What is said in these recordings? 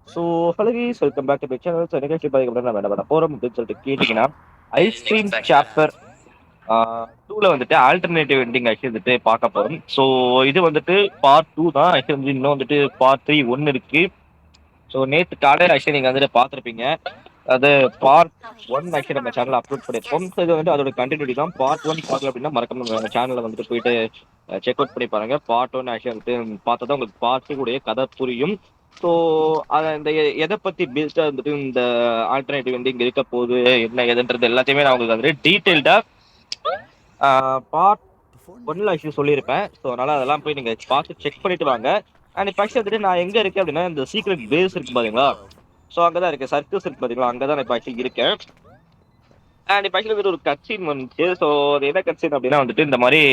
So hello guys, welcome back to my channel. So நிகழ்ச்சி பார்க்க நான் வேண்டாம் போகிறோம் அப்படின்னு சொல்லிட்டு கேட்டிங்கன்னா, ஐஸ்கிரீம் சாப்பர் 2ல வந்துட்டு ஆல்டர்னேட்டிவ் எண்டிங் ஆக்சுவலி வந்துட்டு பார்க்க போகிறோம். ஸோ இது வந்துட்டு பார்ட் 2 தான். ஆக்சுவலி வந்து இன்னும் வந்துட்டு பார்ட் 3 ஒன்று இருக்கு. ஸோ நேற்று காலையில் ஆக்சுவலி நீங்கள் வந்துட்டு பார்த்துருப்பீங்க. அது பார்ட் 1 ஆக்சுவலி நம்ம சேனலில் அப்லோட் பண்ணியிருப்போம். ஸோ இது வந்துட்டு அதோட கண்டினியூட்டி தான். பார்ட் 1 பார்க்கல அப்படின்னா மறக்காம நம்ம சேனலில் வந்துட்டு போயிட்டு செக் அவுட் பண்ணி பாருங்க. பார்ட் 1 ஆக்சுவலி வந்துட்டு பார்த்தா தான் உங்களுக்கு பார்ட் 2 உடைய கதை புரியும். ஸோ அதை இந்த எதை பற்றி பேஸ்டாக வந்துட்டு இந்த ஆல்டர்னேட்டிவ் வந்து இங்கே இருக்க போகுது, என்ன எதுன்றது எல்லாத்தையுமே நான் உங்களுக்கு வந்துட்டு டீட்டெயில்டாக பார்ட் 1ல ஆக்சுவலி சொல்லியிருப்பேன். ஸோ அதனால் அதெல்லாம் போய் நீங்கள் பார்த்து செக் பண்ணிட்டு வாங்க. அண்ட் இப்போ ஆக்சுவலி வந்துட்டு நான் எங்கே இருக்கேன் அப்படின்னா, இந்த சீக்ரெட் பேஸ் இருக்கு பாத்தீங்களா. ஸோ அங்கே தான் இருக்கேன். சர்க்கஸ் இருக்கு பாத்தீங்களா, அங்கே தான் நான் இப்போ ஆக்சுவலி இருக்கேன். அண்ட் இப்போ ஆக்சுவலி வந்துட்டு ஒரு கட்சீன் வந்துச்சு. ஸோ அது என்ன கட்சீன் அப்படின்னா வந்துட்டு இந்த மாதிரி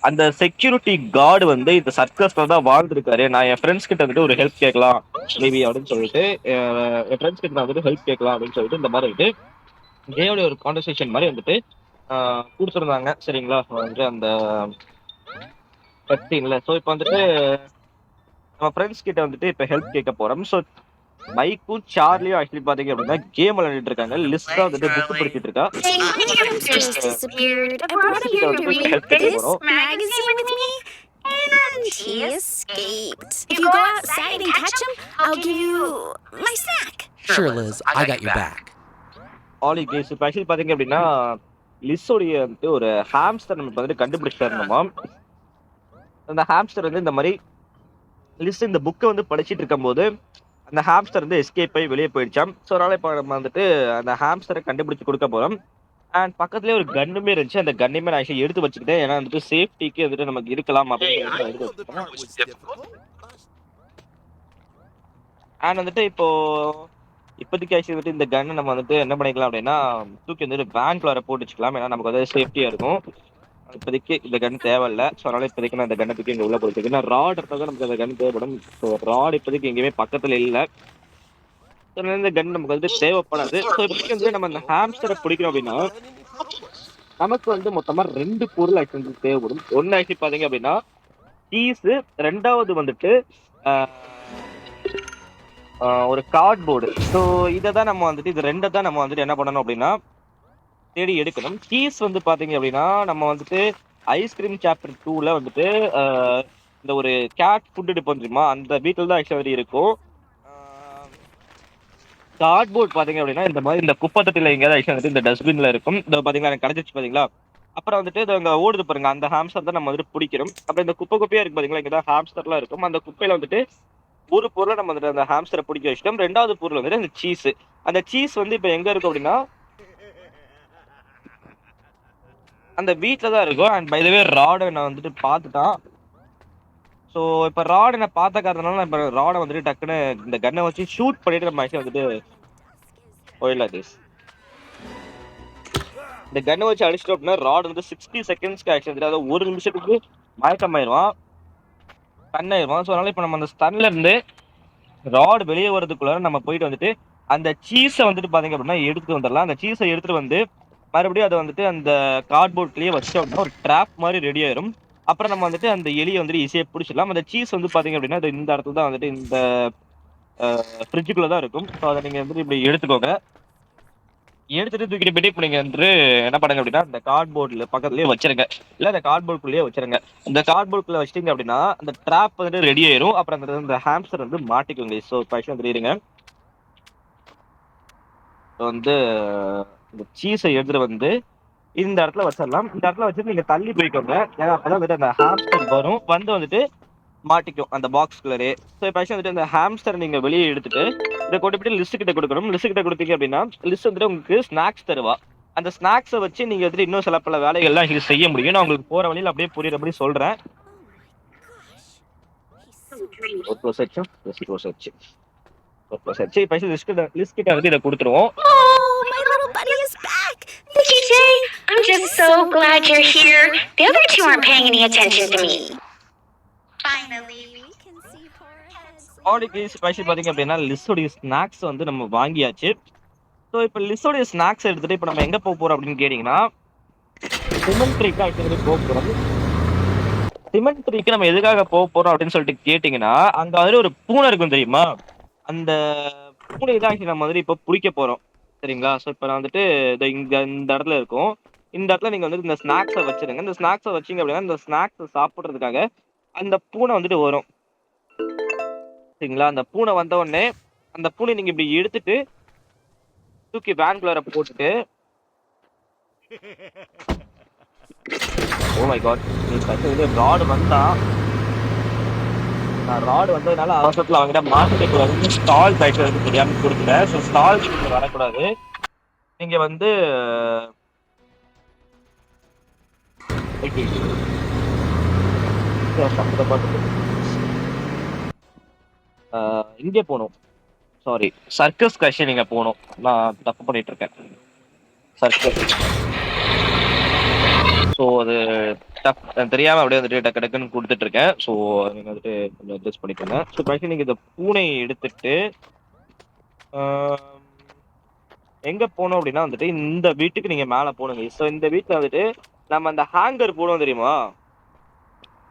அந்த செக்யூரிட்டி கார்டு வந்து இந்த சர்க்கஸ்ல தான் வாழ்ந்துருக்காரு. நான் என் ஃப்ரெண்ட்ஸ் கிட்ட வந்துட்டு ஒரு ஹெல்ப் கேட்கலாம் மேபி அப்படின்னு சொல்லிட்டு என் ஃப்ரெண்ட்ஸ் கிட்ட நான் வந்துட்டு ஹெல்ப் கேட்கலாம் அப்படின்னு சொல்லிட்டு இந்த மாதிரி வந்துட்டு கேயோட ஒரு கான்வர்சேஷன் மாதிரி வந்துட்டு கொடுத்துருந்தாங்க. சரிங்களா, வந்துட்டு அந்த கட்சீன்ல. ஸோ இப்போ வந்துட்டு நம்ம ஃப்ரெண்ட்ஸ் கிட்ட வந்துட்டு இப்போ ஹெல்ப் கேட்க போறோம். ஸோ மைக்கும் சார்லியும் ஆக்சுவலி பாத்தீங்க அப்படின்னா கேம் விளையாடிட்டு இருக்காங்க. லிஸ்டா வந்துட்டு புக் படிச்சிட்டு இருக்கா. ஹெல்ப் கேட்க போறோம். And he escaped. If you go outside and catch him, I'll give you my snack. Sure, Liz. I got your back. ஆலி கேஸ் இப்போ ஆக்சுவலி பாத்தீங்க அப்படின்னா லிஸ்ஸோடைய வந்துட்டு ஒரு ஹாம்ஸ்டர் நமக்கு வந்துட்டு கண்டுபிடிச்சிருந்தோமா. அந்த ஹாம்ஸ்டர் வந்து இந்த மாதிரி லிஸ்ட் இந்த புக்கை வந்து படிச்சுட்டு இருக்கும்போது அந்த ஹாம்ஸ்டர் வந்து எஸ்கேப் ஆகி வெளியே போயிடுச்சாம். ஸோ அதனால இப்போ நம்ம வந்துட்டு அந்த ஹாம்ஸ்டரை கண்டுபிடிச்சு கொடுக்க போறோம். அண்ட் பக்கத்துலேயே ஒரு கன்னுமே இருந்துச்சு. அந்த கன்னுமே நான் ஆக்சுவலி எடுத்து வச்சுக்கிட்டேன். ஏன்னா வந்துட்டு சேஃப்டிக்கு வந்துட்டு நமக்கு இருக்கலாம் அப்படின்னு எடுத்து வச்சுக்கோங்க. அண்ட் வந்துட்டு இப்போதைக்கு ஆக்சுவலி வந்துட்டு இந்த கன்னை நம்ம வந்துட்டு என்ன பண்ணிக்கலாம் அப்படின்னா தூக்கி வந்துட்டு பேங்க்ல போட்டு வச்சுக்கலாம். ஏன்னா நமக்கு வந்து சேஃப்டியா இருக்கும். இப்போதைக்கு இந்த கன் தேவையில்லை. ஸோ அதனால இப்போதைக்கு நான் இந்த கண்ணை தூக்கி இங்கே உள்ள போட்டுருக்கு. ஏன்னா ராட் இருந்தால் நமக்கு அந்த கன் தேவைப்படும். ஸோ ராட் இப்போதைக்கு எங்கேயுமே பக்கத்தில் இல்லை. இந்த கன் நமக்கு வந்து தேவைப்படாது. ஸோ இப்போதைக்கு வந்து நம்ம இந்த ஹாம்ஸ்டரை பிடிக்கிறோம் அப்படின்னா நமக்கு வந்து மொத்தமா 2 பொருள் ஆக்சுவலி தேவைப்படும். ஒன்று ஆக்சுவலி பார்த்தீங்க அப்படின்னா கீஸு, ரெண்டாவது வந்துட்டு ஒரு கார்ட்போர்டு. ஸோ இதை தான் நம்ம வந்துட்டு இது 2 தான் நம்ம வந்துட்டு என்ன பண்ணணும் அப்படின்னா தேடி எடுக்கணும். கீஸ் வந்து பாத்தீங்க அப்படின்னா நம்ம வந்துட்டு ஐஸ்கிரீம் சாப்டர் 2ல வந்துட்டு இந்த ஒரு கேட் ஃபுட் எடுப்போம் தெரியுமா, அந்த வீட்டில் தான் ஆக்சுவலி இருக்கும். கார்ட்போர்ட் பாத்தீங்க அப்படின்னா இந்த மாதிரி இந்த குப்பை தொட்டில எங்கேயாவது ஆக்சுவலி வந்துட்டு இந்த டஸ்ட்பின்ல இருக்கும். இந்த பாத்தீங்களா எனக்கு கிடைச்சிச்சு பாத்தீங்களா. அப்புறம் வந்துட்டு இது அங்கே ஓடுது பாருங்க, அந்த ஹாம்ஸ்டர் தான் நம்ம வந்துட்டு பிடிக்கிறோம். அப்புறம் இந்த குப்பையா இருக்கு பாத்தீங்களா, இங்கே தான் ஹாம்ஸ்டர்லாம் இருக்கும். அந்த குப்பையில வந்துட்டு ஒரு பொருளை நம்ம வந்துட்டு அந்த ஹாம்ஸ்டரை பிடிக்க வச்சிட்டோம். ரெண்டாவது பொருள் வந்துட்டு அந்த சீஸ். அந்த சீஸ் வந்து இப்போ எங்க இருக்கும் அப்படின்னா அந்த வீட்டில் தான் இருக்கும். அண்ட் பை த வே ராடை நான் வந்துட்டு பார்த்துட்டான். ஸோ இப்போ ராடை நான் பார்த்த காரணனால நான் இப்போ ராடை வந்துட்டு டக்குன்னு இந்த கன்னை வச்சு ஷூட் பண்ணிட்டு நம்ம ஆக்சுவலி வந்துட்டு போயிடலாம். திஸ் இந்த கன்னை வச்சு அடிச்சிட்டோம் அப்படின்னா ராட் வந்து 60 செகண்ட்ஸ்க்கு ஆக்சுவலி வந்துட்டு அதாவது 1 நிமிஷத்துக்கு மயக்கமாயிருவான், கண்ணாயிருவான். ஸோ அதனால இப்போ நம்ம அந்த ஸ்டன்ல இருந்து ராட் வெளியே வரதுக்குள்ள நம்ம போயிட்டு வந்துட்டு அந்த சீஸை வந்துட்டு பார்த்தீங்க அப்படின்னா எடுத்துட்டு வந்துடலாம். அந்த சீஸை எடுத்துட்டு வந்து மறுபடியும் அதை வந்துட்டு அந்த கார்ட்போர்ட்லயே வச்சிட்டோம் அப்படின்னா ஒரு ட்ராப் மாதிரி ரெடி ஆயிரும். அப்புறம் நம்ம வந்துட்டு அந்த எலியை வந்துட்டு ஈஸியாக பிடிச்சிடலாம். அந்த சீஸ் வந்து பாத்தீங்க அப்படின்னா இந்த இடத்துல தான் வந்துட்டு இந்த ஃப்ரிட்ஜுக்குள்ள தான் இருக்கும். ஸோ அதை நீங்க வந்துட்டு இப்படி எடுத்துக்கோங்க. எடுத்துட்டு தூக்கிட்டு போயிட்டு இப்போ நீங்க வந்துட்டு என்ன பண்ணுங்க அப்படின்னா இந்த கார்ட்போர்ட்ல பக்கத்துலயே வச்சிருங்க, இல்ல அந்த கார்ட்போர்டுக்குள்ளேயே வச்சிருங்க. இந்த கார்ட்போர்டுக்குள்ள வச்சிட்டீங்க அப்படின்னா அந்த ட்ராப் வந்துட்டு ரெடி ஆயிரும். அப்புறம் அந்த ஹாம்ஸ்டர் வந்து மாட்டிக்கோங்க. ஸோ பைசா தெரியுங்க வந்து இந்த சீஸை எடுத்துட்டு வந்து இந்த இடத்துல வச்சிடலாம். இந்த இடத்துல வச்சுட்டு நீங்க தள்ளி போய்க்கோங்க. ஏன்னா அப்பதான் வந்துட்டு அந்த ஹாம்ஸ்டர் வரும், வந்துட்டு மாட்டிக்கும் அந்த பாக்ஸ்குள்ளே. ஸோ இப்போ வந்துட்டு அந்த ஹாம்ஸ்டர் நீங்க வெளியே எடுத்துட்டு இதை கொண்டு போயிட்டு லிஸ்ட் கிட்ட கொடுக்கணும். லிஸ்ட் கிட்ட கொடுத்தீங்க அப்படின்னா லிஸ்ட் வந்துட்டு உங்களுக்கு ஸ்நாக்ஸ் தருவா. அந்த ஸ்நாக்ஸை வச்சு நீங்க வந்துட்டு இன்னும் சில பல வேலைகள்லாம் இங்க செய்ய முடியும். நான் உங்களுக்கு போற வழியில் அப்படியே புரியுறபடி சொல்றேன். லிஸ்ட் கிட்ட வந்து இதை கொடுத்துருவோம். Vicky Jay, I'm just so glad you're here. The other two aren't paying any attention to me. Finally, we can see foreheads. ஆடிகேஸ் ஸ்பெஷல் பாத்தீங்க அப்படின்னா லிஸ்டோடைய ஸ்நாக்ஸ் வந்து நம்ம வாங்கியாச்சு. ஸோ இப்போ லிஸ்டோடைய ஸ்நாக்ஸ் எடுத்துட்டு இப்போ நம்ம எங்க போக போறோம் அப்படின்னு கேட்டீங்கன்னா சிமெண்ட்ரிக்கா ஆக்சுவலி போக போறோம். சிமெண்ட்ரிக்கு நம்ம எதுக்காக போறோம் அப்படின்னு சொல்லிட்டு கேட்டீங்கன்னா, அங்க வந்து ஒரு பூனை இருக்கும் தெரியுமா? அந்த பூனை தான் ஆக்சுவலி நம்ம வந்துட்டு இப்போ புடிக்க போறோம். சரிங்களா? ஸோ இப்ப நான் வந்துட்டு இந்த இடத்துல இருக்கோம். இந்த இடத்துல நீங்க வந்துட்டு இந்த ஸ்நாக்ஸ வச்சுருங்க. இந்த ஸ்நாக்ஸ வச்சீங்க அப்படின்னா, இந்த ஸ்நாக்ஸ சாப்பிடுறதுக்காக அந்த பூனை வந்துட்டு வரும். சரிங்களா? அந்த பூனை வந்த உடனே, அந்த பூனைய நீங்க இப்படி எடுத்துட்டு, தூக்கி வேன்குள்ளார போட்டுட்டு ஓ மை காட்! நீ ராடு வந்தான். நான் ராடு வந்ததுனால அவசரத்துல அவங்கிட்ட மார்க்கெட்டுக்கு வந்து ஸ்டால் வைக்கிறது தெரியாம குடுத்துட்டேன். ஸோ ஸ்டால் நீங்க வரக்கூடாது. நீங்க வந்து இங்கே போணும். சாரி, சர்க்கஸ் கஷி நீங்க போணும். நான் தப்பு பண்ணிட்டு இருக்கேன். சர்க்கஸ். ஸோ அது தெரியாம அப்படியே வந்துட்டு டக்கு டக்குன்னு கொடுத்துட்டு இருக்கேன். ஸோ நீங்க வந்துட்டு கொஞ்சம் அட்ஜஸ்ட் பண்ணிக்கோங்க. ஸோ கடைசி நீங்க இந்த பூனையை எடுத்துட்டு எங்க போனோம் அப்படின்னா வந்துட்டு இந்த வீட்டுக்கு நீங்க மேல போனுங்க. ஸோ இந்த வீட்டுல வந்துட்டு நம்ம அந்த ஹேங்கர் போடுவோம் தெரியுமா?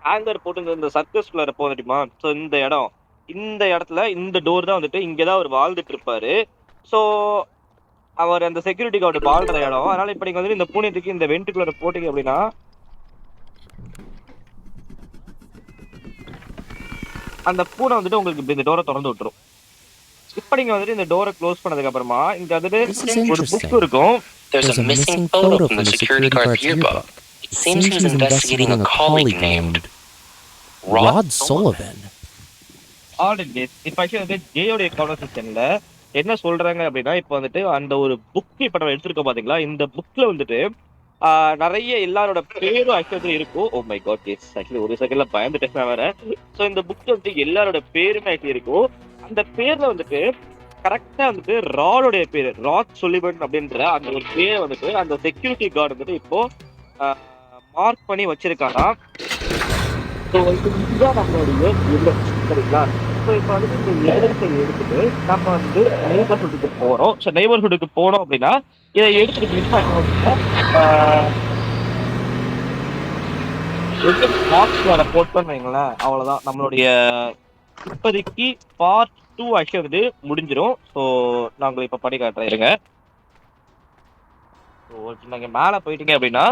ஹேங்கர் போட்டு இந்த சர்க்கஸ்குள்ள போவோம் தெரியுமா? ஸோ இந்த இடத்துல இந்த டோர் தான் வந்துட்டு இங்கதான் அவர் வாழ்ந்துட்டு இருப்பாரு. ஸோ அவர் அந்த செக்யூரிட்டி கார்டு வாழ்ற இடம். அதனால இப்ப நீங்க வந்துட்டு இந்த பூனையத்துக்கு இந்த வென்ட்டுக்குள்ள போட்டீங்க அப்படின்னா அந்த பூனை வந்துட்டு உங்களுக்கு இந்த டோரை திறந்து விட்டுரும். இப்ப நீங்க வந்துட்டு இந்த டோரை க்ளோஸ் பண்ணதுக்கு அப்புறமா இங்க வந்துட்டு ஒரு புக் இருக்கும். There's a missing photo from the security guard's yearbook. It seems he was investigating a colleague named Rod Sullivan. இப்ப ஆக்சுவலி வந்து ஜேயோட கான்வர்சேஷன்ல என்ன சொல்றாங்க அப்படின்னா, இப்ப வந்துட்டு அந்த ஒரு புக் இப்ப நம்ம எடுத்திருக்கோம் பாத்தீங்களா? இந்த புக்ல வந்துட்டு நிறைய எல்லாரோட பேரும் ஆக்சுவலி இருக்கும். Oh my god yes, actually ஒரு செகண்ட்ல பயந்துட்டேன் நான் வேற. ஸோ இந்த புக்ல வந்துட்டு எல்லாரோட பேருமே ஆக்சுவலி இருக்கும். அந்த பேர்ல வந்துட்டு கரெக்டா வந்துட்டு ராடோடைய பேரு, ராட் சொலிவன் அப்படின்ற அந்த ஒரு பேரை வந்துட்டு அந்த செக்யூரிட்டி கார்டு வந்துட்டு இப்போ மார்க் பண்ணி வச்சிருக்கானா. ஸோ இதுதான் நம்மளுடைய இல்லை, சரிங்களா? ஸோ இப்போ வந்துட்டு இந்த எவிடன்ஸை எடுத்துட்டு நம்ம வந்து நெய்பர்ஹுட்டுக்கு போறோம். ஸோ நெய்பர்ஹுட்டுக்கு போனோம் அப்படின்னா இதை எடுத்துட்டு மிஸ் பண்ண போட்டோம்னு வைங்களேன், அவ்வளவுதான் நம்மளுடைய இப்போதைக்கு பார்ட் 2 ஆக்சுவலி வந்து முடிஞ்சிடும். ஸோ நான் உங்களுக்கு இப்போ படி காட்டுறேன் இருங்க. ஸோ நீங்க மேலே போயிட்டீங்க அப்படின்னா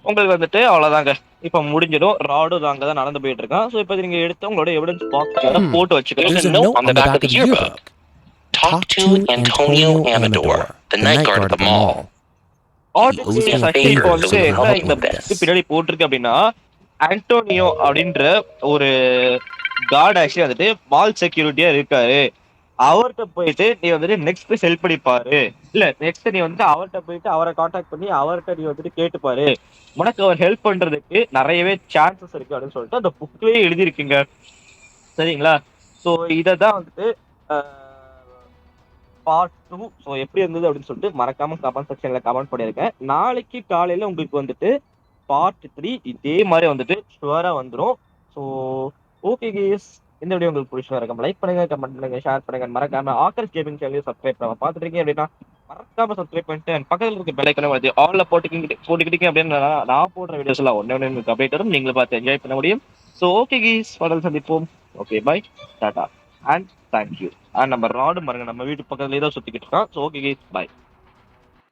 உங்களுக்கு வந்துட்டு அவ்வளவுதாங்க, இப்ப முடிஞ்சிடும். ராடு அங்க தான் நடந்து போயிட்டு இருக்கான். ஸோ இப்போ நீங்க எடுத்து உங்களோட எவிடன்ஸ் பாக்ஸ்ல போட்டு வச்சுக்கணும். There's a note on the back of the yearbook. Talk to Antonio Amador, the night guard at the mall. பின்னாடி போட்டிருக்கு அப்படின்னா ஆண்டோனியோ அப்படின்ற ஒரு கார்டு ஆக்சுவலி வந்துட்டு மால் செக்யூரிட்டியா இருக்காரு. அவர்கிட்ட போயிட்டு நீ வந்துட்டு நெக்ஸ்ட் ஹெல்ப் பண்ணிப்பாரு. இல்ல நெக்ஸ்ட் நீ வந்துட்டு அவர்கிட்ட போயிட்டு அவரை கான்டாக்ட் பண்ணி அவர்கிட்ட நீ வந்துட்டு கேட்டுப்பாரு. உனக்கு அவர் ஹெல்ப் பண்றதுக்கு நிறையவே சான்சஸ் இருக்கு அப்படின்னு சொல்லிட்டு அந்த புக்லயே எழுதிருக்குங்க. சரிங்களா? ஸோ இதை தான் வந்துட்டு பார்ட் 2 ஸோ எப்படி இருந்தது அப்படின்னு சொல்லிட்டு மறக்காம கமெண்ட் செக்ஷன்ல கமெண்ட் பண்ணிருக்கேன். நாளைக்கு காலையில உங்களுக்கு வந்துட்டு பார்ட் 3 இதே மாதிரி வந்துட்டு ஷுவரா வந்துடும். ஸோ ஓகே கேஸ், இந்த வீடியோ உங்களுக்கு பிடிச்சா இருக்கும் லைக் பண்ணுங்க, கமெண்ட் பண்ணுங்க, ஷேர் பண்ணுங்க. மறக்காம ஆக்கர்ஸ் கேமிங் சேனலையும் சப்ஸ்கிரைப் பண்ண பார்த்துட்டு இருக்கீங்க அப்படின்னா மறக்காம சப்ஸ்கிரைப் பண்ணிட்டு பக்கத்தில் இருக்க பெல் ஐகானை வந்து ஆல்ல போட்டுக்கிட்டீங்க அப்படின்னா நான் போடுற வீடியோஸ் எல்லாம் ஒன்னே உங்களுக்கு அப்டேட் வரும். நீங்களும் பார்த்து என்ஜாய் பண்ண முடியும். ஸோ ஓகே கேஸ், பாடல் சந்திப்போம். Okay bye, tata and thank you. நம்ம ராடு பாருங்க நம்ம வீட்டு பக்கத்துலேயே தான் சுத்திக்கிட்டு இருக்கோம். So okay guys, by.